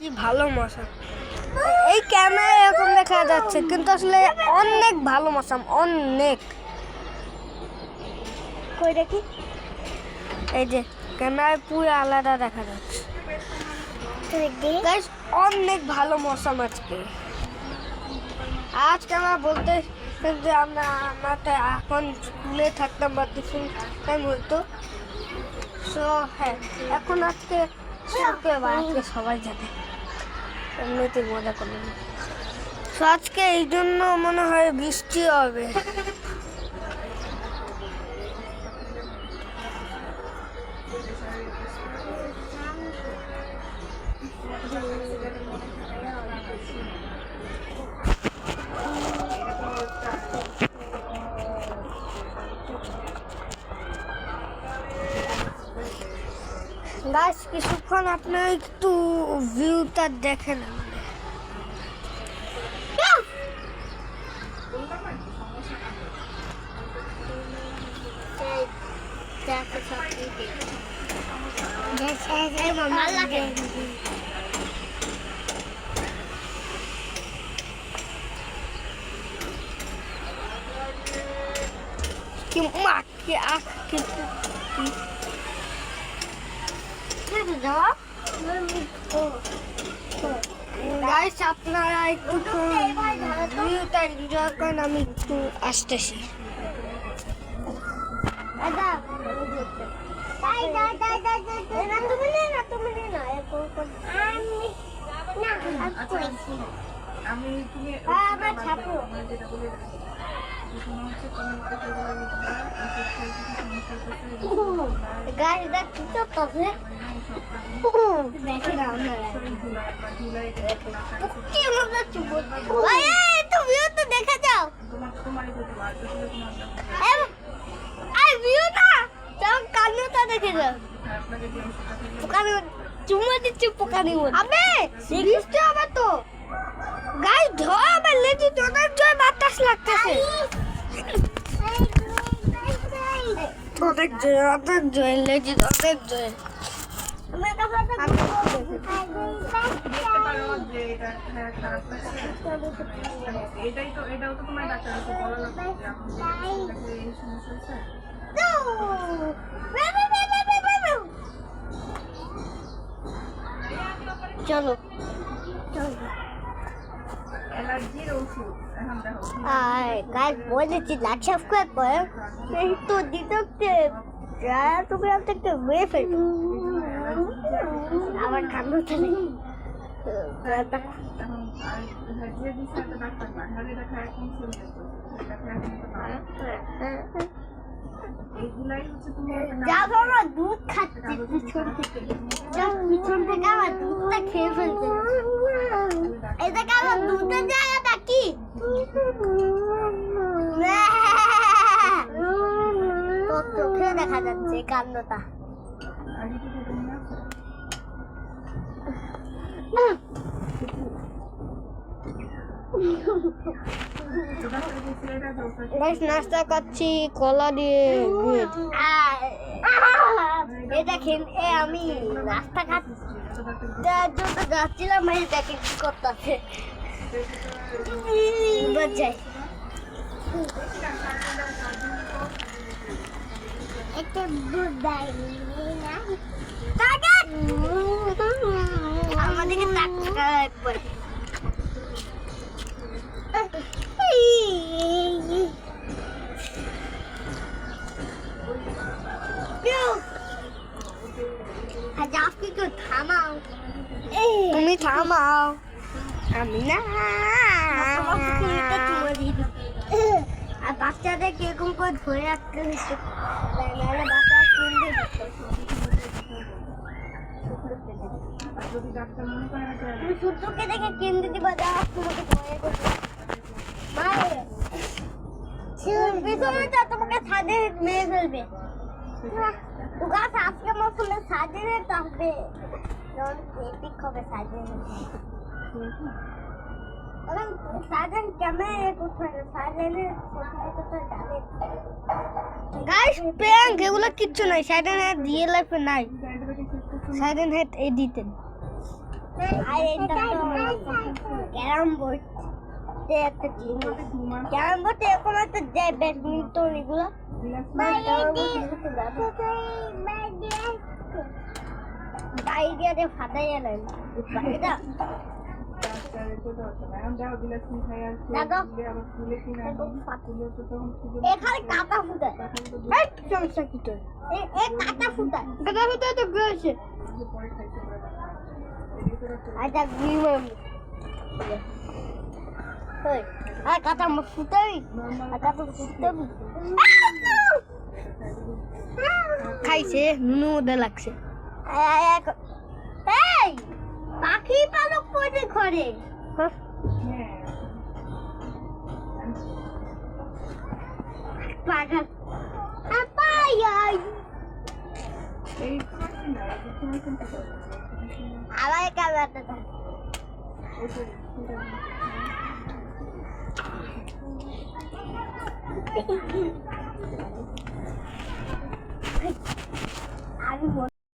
কি ভালো মশা এই ক্যামেরায় এরকম দেখা যাচ্ছে, কিন্তু আসলে অনেক ভালো মশা, অনেক। কই দেখি, এই যে ক্যামেরায় পুরো আলাদা দেখা যাচ্ছে। গাইস অনেক ভালো মশাম আজকে আমরা বলতে যে আমরা এখন স্কুলে থাকতাম বা টিফিন টাইম হতো। সো হ্যাঁ, এখন আজকে সবাই জানে, এমনিতে মজা করবেন। সো আজকে এই জন্য মনে হয় বৃষ্টি হবে। গাছ কিছুক্ষণ আপনার একটু ভিউটা দেখেন। গাইস আপনারা একটু ভিউটা এনজয় করেন, আমি একটু আসতেছি। দেখা যাও কান্নটা দেখে যাও, চুমা দিচ্ছি পোকানি আবে বৃষ্টি হবে তো। গাইস ধর আবার লেজি তোদের জয় বাতাস লাগতেছে। অনেক জয় লেজি, অনেক জয়। চলো গাইস বলেছি লাইক সাবস্ক্রাইব করো, কিন্তু দিতে তুমি আমাকে মেরে ফেলছো। আমার কান্না চলে দুধ খাচ্ছি পিছন থেকে আমার দুধটা খেয়ে ফেলছে। এটা আমার দুধের জায়গাটা কি তোর চোখে দেখা যাচ্ছে কান্নটা। নাস্তা খাচ্ছি কলা দিয়ে। এটা খেয়ে আমি নাস্তা খাচ্ছি, যাচ্ছিলাম দেখে কি করতেছে। একটু দুধ দেয় আমাদেরকে একবার থামাও, তুমি থামাও, আমি না। আর বাচ্চাদের কিরকম করে ধরে রাখতে হচ্ছে, বাচ্চা তুমি সূর্যকে দেখে কেন্দ্রে দিবা, যা তোমাকে তোমাকে ছাদে মেরে ফেলবে। গাছ আজকে মৌসুমে সাজেনে থাকবে, এপিক হবে সাজেনে। সাজেন ক্যামেরা কোথায় সাজেনে গাইস প্র্যাঙ্ক এগুলো কিচ্ছু নাই, সাজেন রিয়েল লাইফে নাই, সাজেন হেড এডিটেড। আর এটা ক্যারাম বোর্ড একটা জিনিস ক্যারাম বোর্ড এরকম একটা যে ব্যাডমিন্টন এগুলো বাইরে ফাটাই এলেন এটা এখানে কাটা ফুটায় সমস্যা কি তোর কাটা ফুটায় তো গেছে আচ্ছা আর কাটা ফুটাবি আর কাটা ফুটাবি খাইছে নুনু ওদের লাগছে এই পাখি পালক করে ঘরে পাখা আবার ক্যামেরাটা আমি